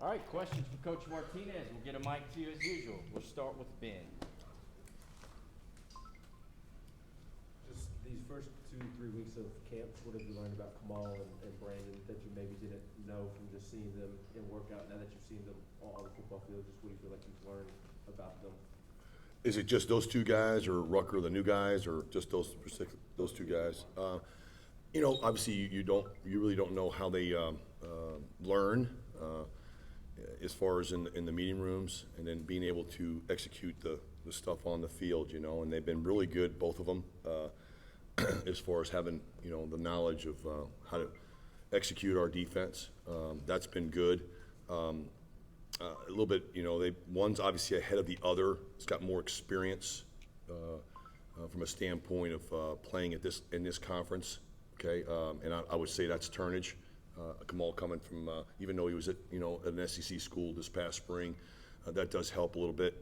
All right, questions for Coach Martinez. We'll get a mic to you as usual. We'll start with Ben. Just these first 2-3 weeks of camp, what have you learned about Kamal and Brandon that you maybe didn't know from just seeing them in workout? Now that you've seen them on the football field, just what do you feel like you've learned about them? Is it just those two guys, or Rucker, the new guys, or just those two guys? Obviously you really don't know how they learn as far as in the meeting rooms, and then being able to execute the stuff on the field, and they've been really good, both of them, as far as having the knowledge of how to execute our defense. That's been good. A little bit, one's obviously ahead of the other. It's got more experience from a standpoint of playing in this conference. Okay, and I would say that's Turnage. Kamal coming from, even though he was at an SEC school this past spring, that does help a little bit.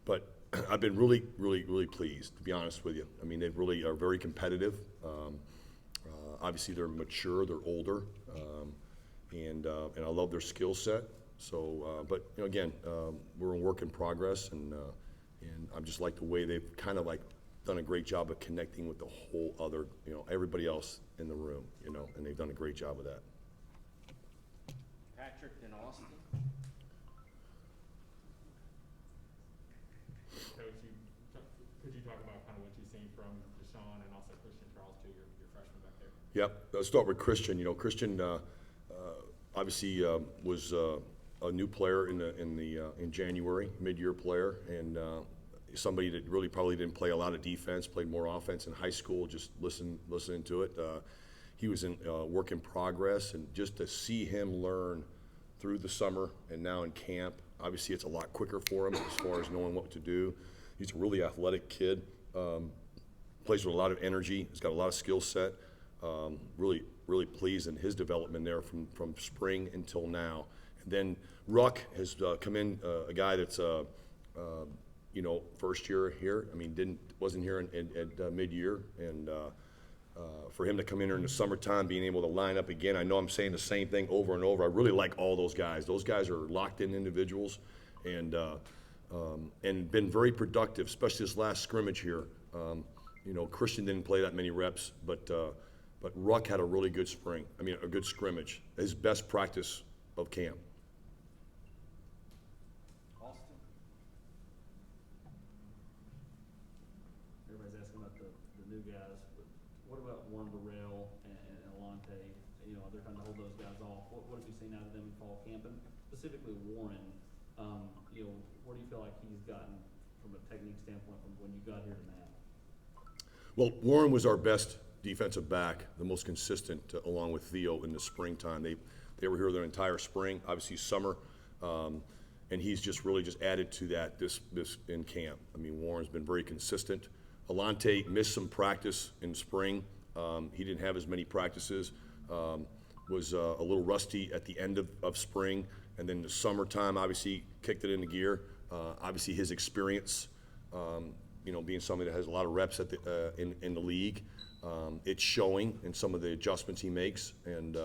But I've been really, really, really pleased, to be honest with you. I mean, they really are very competitive. Obviously, they're mature, they're older, and I love their skill set. So, but again, we're a work in progress, and I just like the way they've kind of like done a great job of connecting with the whole other, everybody else in the room, and they've done a great job of that. Patrick and Austin. Coach, could you talk about kind of what you've seen from Deshaun and also Christian Charles, too, your freshman back there? Yep. Let's start with Christian. Christian obviously was a new player in January, mid-year player, and somebody that really probably didn't play a lot of defense, played more offense in high school. Just listening to it, he was in work in progress, and just to see him learn through the summer and now in camp, obviously it's a lot quicker for him as far as knowing what to do. He's a really athletic kid, plays with a lot of energy. He's got a lot of skill set. Really, really pleased in his development there from spring until now. And then Ruck has come in, a guy that's first year here. I mean, wasn't here at mid-year, and for him to come in here in the summertime, being able to line up again. I know I'm saying the same thing over and over. I really like all those guys. Those guys are locked-in individuals, and been very productive, especially this last scrimmage here. Christian didn't play that many reps, but Ruck had a really good spring. I mean, a good scrimmage. His best practice of camp. Austin. Everybody's asking about the new guys, but what about Warren Burrell and Alante? They're trying to hold those guys off. What have you seen out of them in fall camp? And specifically Warren, where do you feel like he's gotten from a technique standpoint from when you got here to now? Well, Warren was our best defensive back, the most consistent, along with Theo in the springtime. They were here their entire spring, obviously summer, and he's just really added to that this in camp. I mean, Warren's been very consistent. Alante missed some practice in spring. He didn't have as many practices. Was a little rusty at the end of spring, and then the summertime obviously kicked it into gear. Obviously his experience, being somebody that has a lot of reps in the league, it's showing in some of the adjustments he makes, and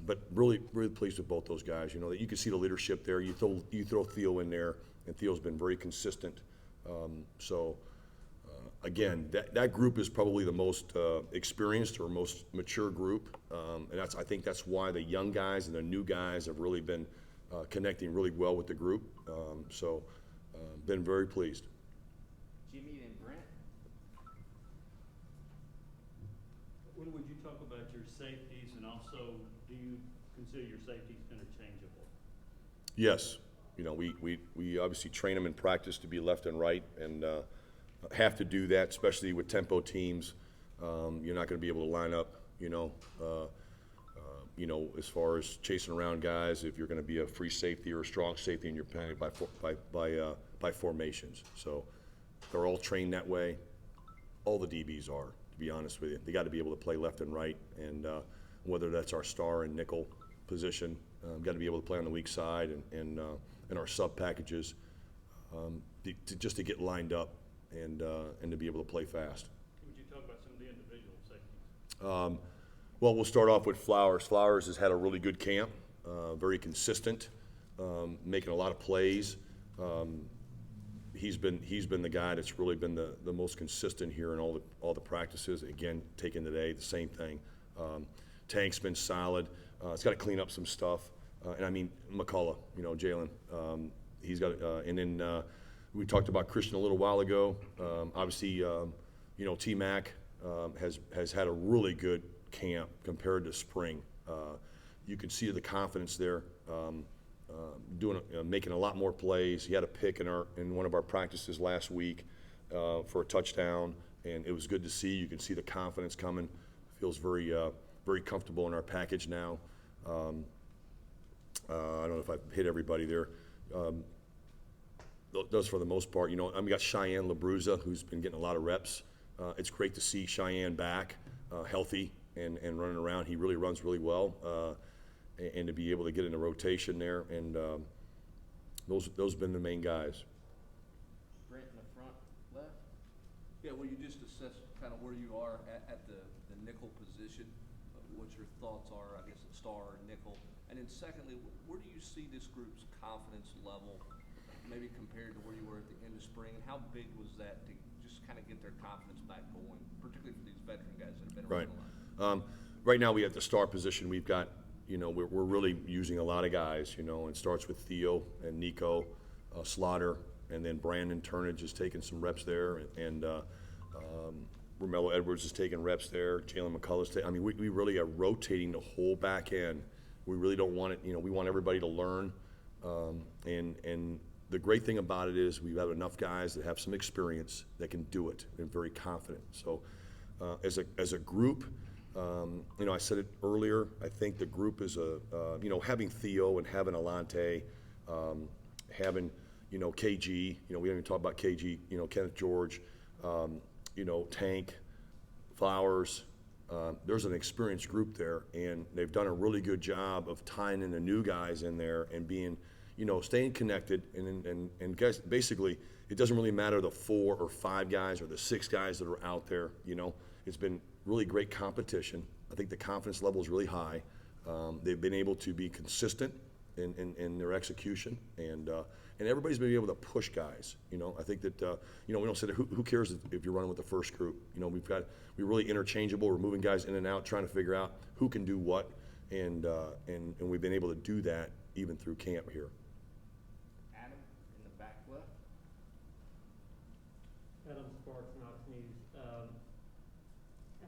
but really, really pleased with both those guys. That you can see the leadership there. You throw Theo in there, and Theo's been very consistent. Again, that group is probably the most experienced or most mature group, and I think that's why the young guys and the new guys have really been connecting really well with the group. Been very pleased. Jimmy and Brent. When would you talk about your safeties, and also do you consider your safeties interchangeable? Yes, we obviously train them in practice to be left and right, and have to do that, especially with tempo teams. You're not going to be able to line up, as far as chasing around guys if you're going to be a free safety or a strong safety, and you're playing by formations. So they're all trained that way. All the DBs are, to be honest with you. They got to be able to play left and right, and whether that's our star and nickel position, got to be able to play on the weak side and our sub packages, just to get lined up and to be able to play fast. Would you talk about some of the individual safeties? Well, we'll start off with Flowers. Flowers has had a really good camp. very consistent, making a lot of plays. He's been the guy that's really been the most consistent here in all the practices. Again, taking today, the same thing. Tank's been solid. It's got to clean up some stuff. And I mean, McCullough, Jalen, he's got, and then we talked about Christian a little while ago. Obviously, T-Mac has had a really good camp compared to spring. You can see the confidence there, making a lot more plays. He had a pick in one of our practices last week for a touchdown, and it was good to see. You can see the confidence coming. Feels very comfortable in our package now. I don't know if I hit everybody there. Those for the most part. We got Cheyenne LaBruza, who's been getting a lot of reps. It's great to see Cheyenne back, healthy and running around. He really runs really well, and to be able to get in the rotation there, and those have been the main guys. Brent in the front left. Yeah, will you just assess kind of where you are at the nickel position, what your thoughts are, I guess, at star or nickel? And then secondly, where do you see this group's confidence level, maybe compared to where you were at the end of spring? And how big was that to just kind of get their confidence back going, particularly for these veteran guys that have been around a lot? Right now, we at the star position, we've got, we're really using a lot of guys, and it starts with Theo and Nico, Slaughter, and then Brandon Turnage is taking some reps there, and Romello Edwards is taking reps there. Jalen McCullough's taking. I mean, we really are rotating the whole back end. We really don't want it. We want everybody to learn, and the great thing about it is we have enough guys that have some experience that can do it and very confident. So, as a group, I said it earlier. I think the group is having Theo and having Alante, having KG. We haven't even talked about KG. Kenneth George. Tank, Flowers, there's an experienced group there, and they've done a really good job of tying in the new guys in there and being, staying connected. And guys, basically, it doesn't really matter the 4 or 5 guys or the 6 guys that are out there. It's been really great competition. I think the confidence level is really high. They've been able to be consistent in their execution, and everybody's been able to push guys. I think that we don't say that who cares if you're running with the first group. We're really interchangeable. We're moving guys in and out, trying to figure out who can do what, and we've been able to do that even through camp here. Adam in the back left. Adam Sparks, Knox News.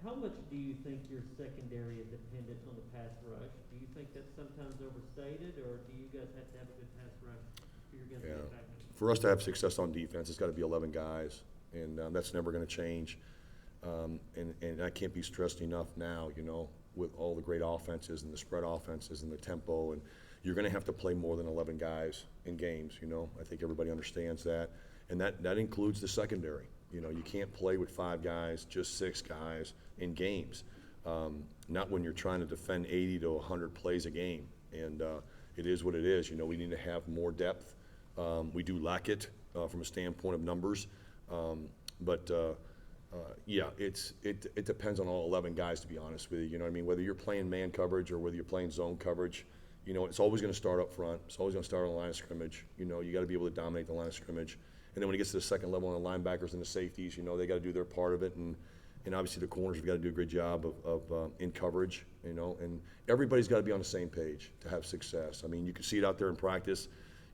How much do you think your secondary is dependent on the pass rush? Do you think that's sometimes overstated, or do you guys have to have a good pass rush if you're going to be effective? For us to have success on defense, it's got to be 11 guys, and that's never going to change. And I can't be stressed enough now, with all the great offenses and the spread offenses and the tempo, and you're going to have to play more than 11 guys in games. I think everybody understands that, and that includes the secondary. You can't play with 5 guys, just 6 guys in games. Not when you're trying to defend 80 to 100 plays a game. And it is what it is. We need to have more depth. We do lack it from a standpoint of numbers. But it depends on all 11 guys, to be honest with you. Whether you're playing man coverage or whether you're playing zone coverage, it's always going to start up front. It's always going to start on the line of scrimmage. You got to be able to dominate the line of scrimmage. And then when it gets to the second level on the linebackers and the safeties, they got to do their part of it. And obviously the corners have got to do a great job of in coverage, and everybody's got to be on the same page to have success. You can see it out there in practice.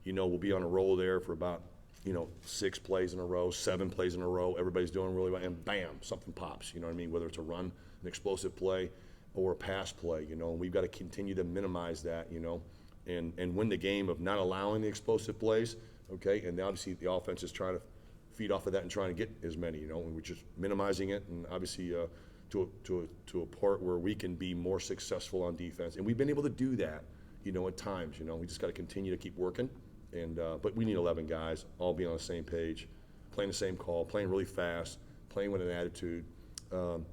We'll be on a roll there for about, 6 plays in a row, 7 plays in a row. Everybody's doing really well, and bam, something pops, whether it's a run, an explosive play, or a pass play, and we've got to continue to minimize that, and win the game of not allowing the explosive plays, okay? And obviously the offense is trying to feed off of that and trying to get as many, and we're just minimizing it, and obviously to a part where we can be more successful on defense. And we've been able to do that, at times, we just got to continue to keep working. And but we need 11 guys, all being on the same page, playing the same call, playing really fast, playing with an attitude, and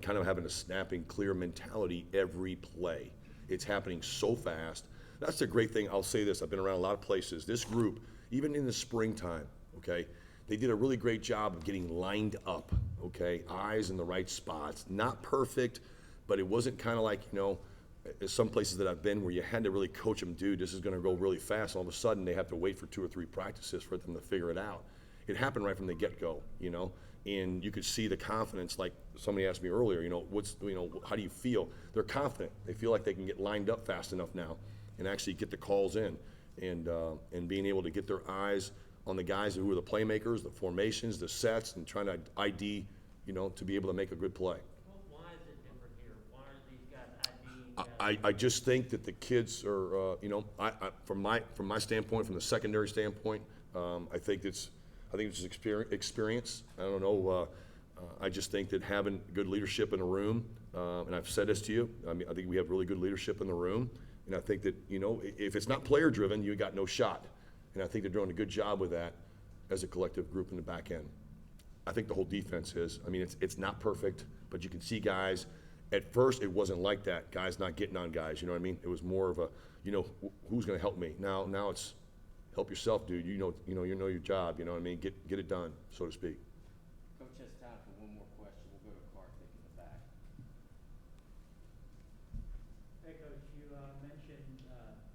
kind of having a snapping, clear mentality every play. It's happening so fast. That's the great thing. I'll say this. I've been around a lot of places. This group, even in the springtime, okay, they did a really great job of getting lined up, okay, eyes in the right spots. Not perfect, but it wasn't kind of like, some places that I've been where you had to really coach them, dude, this is gonna go really fast. All of a sudden, they have to wait for 2 or 3 practices for them to figure it out. It happened right from the get-go, you know? And you could see the confidence, like somebody asked me earlier, you know, how do you feel? They're confident. They feel like they can get lined up fast enough now and actually get the calls in. And being able to get their eyes on the guys who are the playmakers, the formations, the sets, and trying to ID, you know, to be able to make a good play. Well, why is it different here? Why are these guys IDing guys? I just think that the kids are, you know, from my standpoint, from the secondary standpoint, I think it's experience. I don't know. I just think that having good leadership in a room, and I've said this to you. I mean, I think we have really good leadership in the room, and I think that, you know, if it's not player driven, you got no shot. And I think they're doing a good job with that as a collective group in the back end. I think the whole defense is. I mean, it's not perfect, but you can see guys. At first, it wasn't like that. Guys not getting on guys. You know what I mean? It was more of a, you know, who's going to help me? Now it's help yourself, dude. You know your job. You know what I mean? Get it done, so to speak. Coach has time for one more question. We'll go to Karthik in the back. Hey, Coach, you mentioned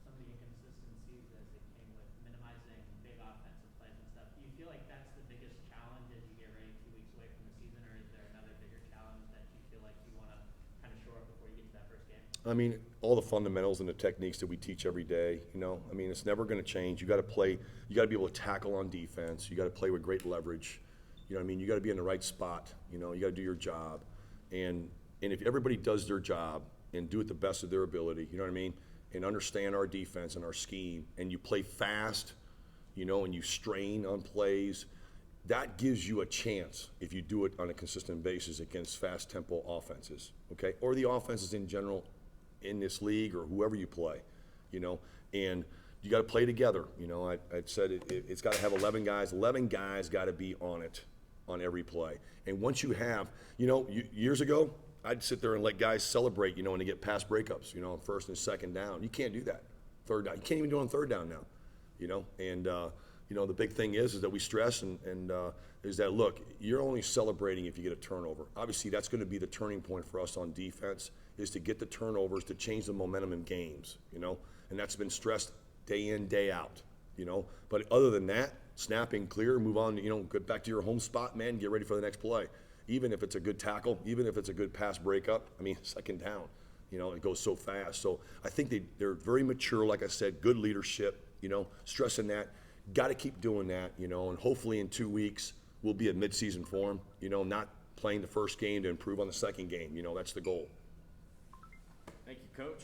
some of the inconsistencies as it came with minimizing big offensive plays and stuff. Do you feel like that's the biggest challenge as you get ready 2 weeks away from the season, or is there another bigger challenge that you feel like you want to kind of shore up before you get to that first game? I mean, all the fundamentals and the techniques that we teach every day, you know, I mean, it's never going to change. You got to play, you got to be able to tackle on defense. You got to play with great leverage. You know what I mean? You got to be in the right spot. You know, you got to do your job. And if everybody does their job and do it the best of their ability, you know what I mean, and understand our defense and our scheme, and you play fast, you know, and you strain on plays, that gives you a chance if you do it on a consistent basis against fast tempo offenses, okay? Or the offenses in general in this league, or whoever you play, you know, and you got to play together. You know, I said it's got to have 11 guys. 11 guys got to be on it on every play. And once you have, you know, years ago, I'd sit there and let guys celebrate, you know, when they get pass breakups, you know, on first and second down. You can't do that. Third down. You can't even do it on third down now, you know. And, you know, the big thing is that we stress and is that, look, you're only celebrating if you get a turnover. Obviously, that's going to be the turning point for us on defense, is to get the turnovers to change the momentum in games, you know. And that's been stressed day in, day out, you know. But other than that, snapping clear, move on, you know, get back to your home spot, man, get ready for the next play. Even if it's a good tackle, even if it's a good pass breakup, I mean, second down, you know, it goes so fast. So I think they're very mature, like I said, good leadership, you know, stressing that. Got to keep doing that, you know, and hopefully in 2 weeks we'll be at midseason form, you know, not playing the first game to improve on the second game. You know, that's the goal. Thank you, Coach.